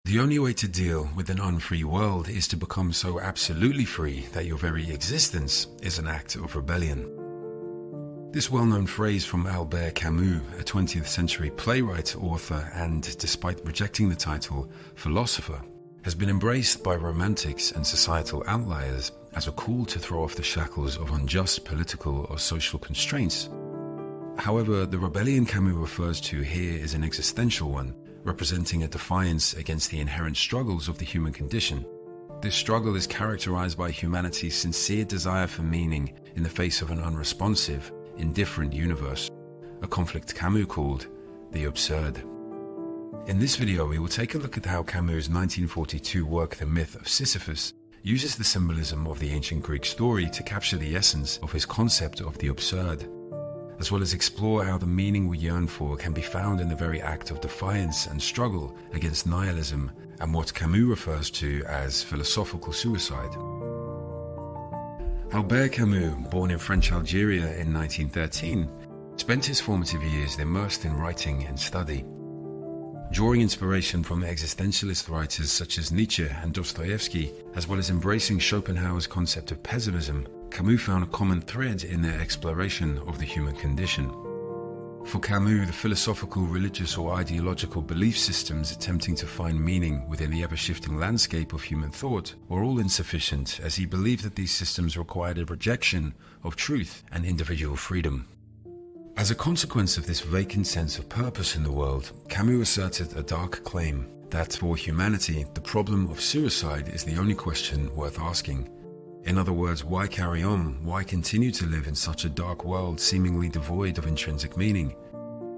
The only way to deal with an unfree world is to become so absolutely free that your very existence is an act of rebellion. This well-known phrase from Albert Camus, a 20th century playwright, author, and, despite rejecting the title, philosopher, has been embraced by romantics and societal outliers as a call to throw off the shackles of unjust political or social constraints. However, the rebellion Camus refers to here is an existential one, representing a defiance against the inherent struggles of the human condition. This struggle is characterized by humanity's sincere desire for meaning in the face of an unresponsive, indifferent universe, a conflict Camus called the absurd. In this video, we will take a look at how Camus' 1942 work The Myth of Sisyphus uses the symbolism of the ancient Greek story to capture the essence of his concept of the absurd, as well as explore how the meaning we yearn for can be found in the very act of defiance and struggle against nihilism and what Camus refers to as philosophical suicide. Albert Camus, born in French Algeria in 1913, spent his formative years immersed in writing and study. Drawing inspiration from existentialist writers such as Nietzsche and Dostoevsky, as well as embracing Schopenhauer's concept of pessimism, Camus found a common thread in their exploration of the human condition. For Camus, the philosophical, religious or ideological belief systems attempting to find meaning within the ever-shifting landscape of human thought were all insufficient, as he believed that these systems required a rejection of truth and individual freedom. As a consequence of this vacant sense of purpose in the world, Camus asserted a dark claim that for humanity, the problem of suicide is the only question worth asking. In other words, why carry on? Why continue to live in such a dark world seemingly devoid of intrinsic meaning?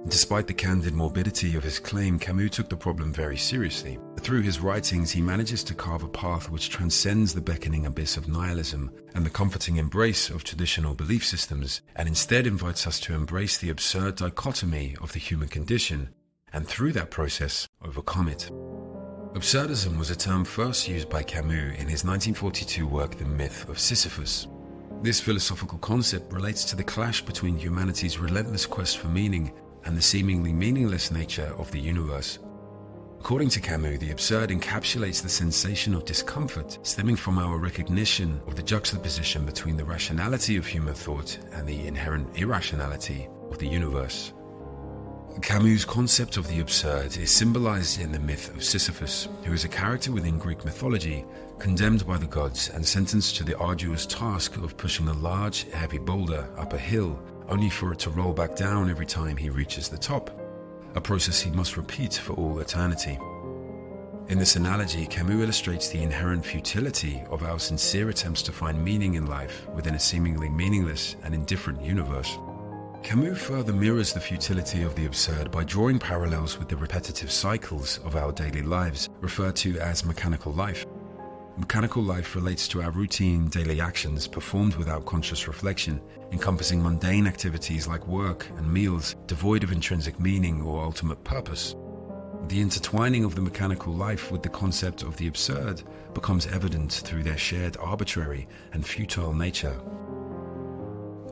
Despite the candid morbidity of his claim, Camus took the problem very seriously. Through his writings, he manages to carve a path which transcends the beckoning abyss of nihilism and the comforting embrace of traditional belief systems, and instead invites us to embrace the absurd dichotomy of the human condition, and through that process, overcome it. Absurdism was a term first used by Camus in his 1942 work The Myth of Sisyphus. This philosophical concept relates to the clash between humanity's relentless quest for meaning and the seemingly meaningless nature of the universe. According to Camus, the absurd encapsulates the sensation of discomfort stemming from our recognition of the juxtaposition between the rationality of human thought and the inherent irrationality of the universe. Camus' concept of the absurd is symbolized in the myth of Sisyphus, who is a character within Greek mythology, condemned by the gods and sentenced to the arduous task of pushing a large, heavy boulder up a hill, only for it to roll back down every time he reaches the top, a process he must repeat for all eternity. In this analogy, Camus illustrates the inherent futility of our sincere attempts to find meaning in life within a seemingly meaningless and indifferent universe. Camus further mirrors the futility of the absurd by drawing parallels with the repetitive cycles of our daily lives, referred to as mechanical life. Mechanical life relates to our routine daily actions performed without conscious reflection, encompassing mundane activities like work and meals, devoid of intrinsic meaning or ultimate purpose. The intertwining of the mechanical life with the concept of the absurd becomes evident through their shared arbitrary and futile nature.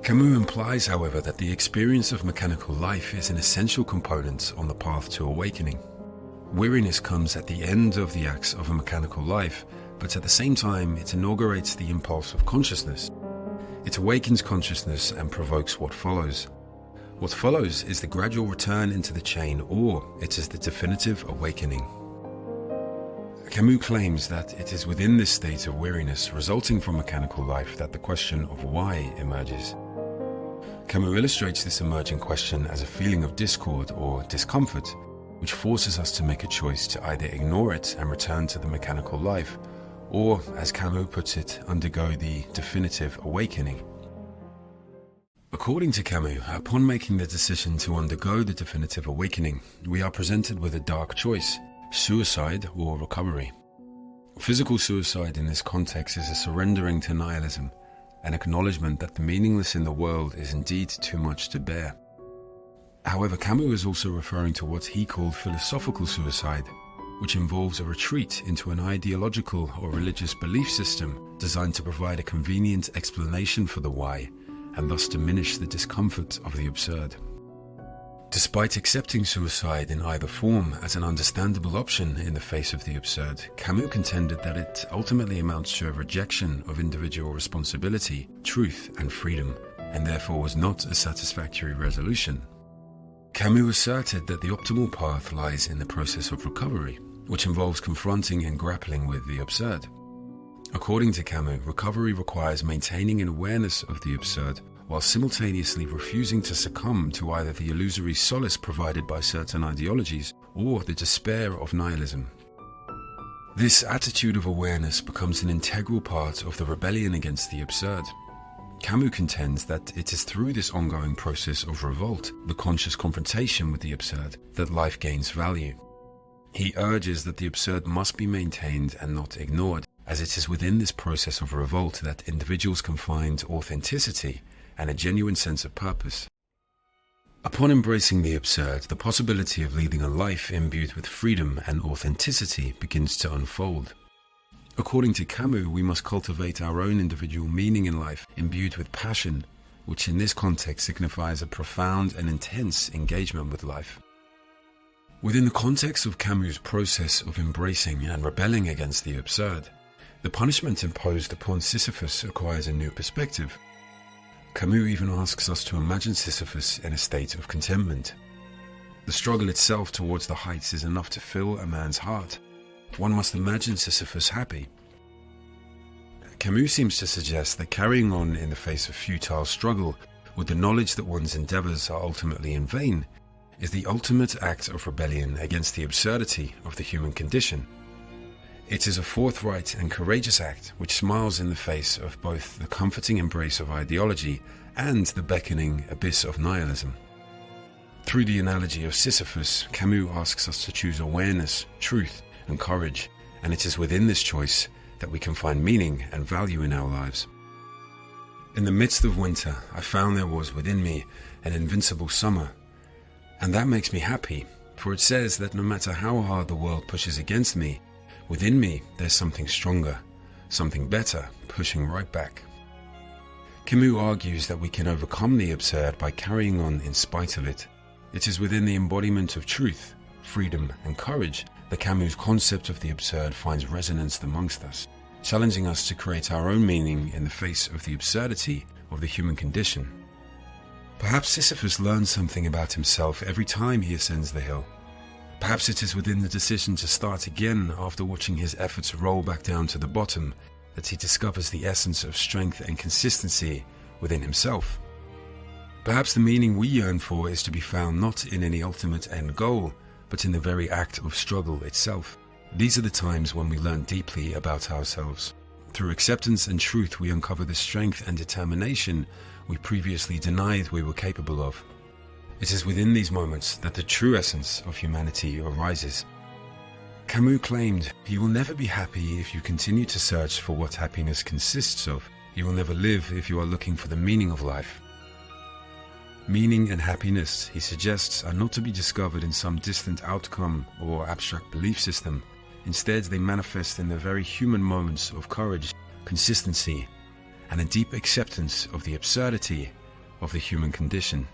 Camus implies, however, that the experience of mechanical life is an essential component on the path to awakening. Weariness comes at the end of the acts of a mechanical life, but at the same time it inaugurates the impulse of consciousness. It awakens consciousness and provokes what follows. What follows is the gradual return into the chain, or it is the definitive awakening. Camus claims that it is within this state of weariness resulting from mechanical life that the question of why emerges. Camus illustrates this emerging question as a feeling of discord or discomfort, which forces us to make a choice to either ignore it and return to the mechanical life, or, as Camus puts it, undergo the definitive awakening. According to Camus, upon making the decision to undergo the definitive awakening, we are presented with a dark choice: suicide or recovery. Physical suicide in this context is a surrendering to nihilism, an acknowledgement that the meaningless in the world is indeed too much to bear. However, Camus is also referring to what he called philosophical suicide, which involves a retreat into an ideological or religious belief system designed to provide a convenient explanation for the why, and thus diminish the discomfort of the absurd. Despite accepting suicide in either form as an understandable option in the face of the absurd, Camus contended that it ultimately amounts to a rejection of individual responsibility, truth, and freedom, and therefore was not a satisfactory resolution. Camus asserted that the optimal path lies in the process of recovery, which involves confronting and grappling with the absurd. According to Camus, recovery requires maintaining an awareness of the absurd while simultaneously refusing to succumb to either the illusory solace provided by certain ideologies or the despair of nihilism. This attitude of awareness becomes an integral part of the rebellion against the absurd. Camus contends that it is through this ongoing process of revolt, the conscious confrontation with the absurd, that life gains value. He urges that the absurd must be maintained and not ignored, as it is within this process of revolt that individuals can find authenticity and a genuine sense of purpose. Upon embracing the absurd, the possibility of leading a life imbued with freedom and authenticity begins to unfold. According to Camus, we must cultivate our own individual meaning in life, imbued with passion, which in this context signifies a profound and intense engagement with life. Within the context of Camus' process of embracing and rebelling against the absurd, the punishment imposed upon Sisyphus acquires a new perspective. Camus even asks us to imagine Sisyphus in a state of contentment. The struggle itself towards the heights is enough to fill a man's heart. One must imagine Sisyphus happy. Camus seems to suggest that carrying on in the face of futile struggle, with the knowledge that one's endeavors are ultimately in vain, is the ultimate act of rebellion against the absurdity of the human condition. It is a forthright and courageous act which smiles in the face of both the comforting embrace of ideology and the beckoning abyss of nihilism. Through the analogy of Sisyphus, Camus asks us to choose awareness, truth, and courage, and it is within this choice that we can find meaning and value in our lives. In the midst of winter, I found there was within me an invincible summer, and that makes me happy, for it says that no matter how hard the world pushes against me, within me there's something stronger, something better, pushing right back. Camus argues that we can overcome the absurd by carrying on in spite of it. It is within the embodiment of truth, freedom, and courage that Camus' concept of the absurd finds resonance amongst us, challenging us to create our own meaning in the face of the absurdity of the human condition. Perhaps Sisyphus learns something about himself every time he ascends the hill. Perhaps it is within the decision to start again after watching his efforts roll back down to the bottom that he discovers the essence of strength and consistency within himself. Perhaps the meaning we yearn for is to be found not in any ultimate end goal, but in the very act of struggle itself. These are the times when we learn deeply about ourselves. Through acceptance and truth, we uncover the strength and determination we previously denied we were capable of. It is within these moments that the true essence of humanity arises. Camus claimed, "You will never be happy if you continue to search for what happiness consists of. You will never live if you are looking for the meaning of life." Meaning and happiness, he suggests, are not to be discovered in some distant outcome or abstract belief system. Instead, they manifest in the very human moments of courage, consistency, and a deep acceptance of the absurdity of the human condition.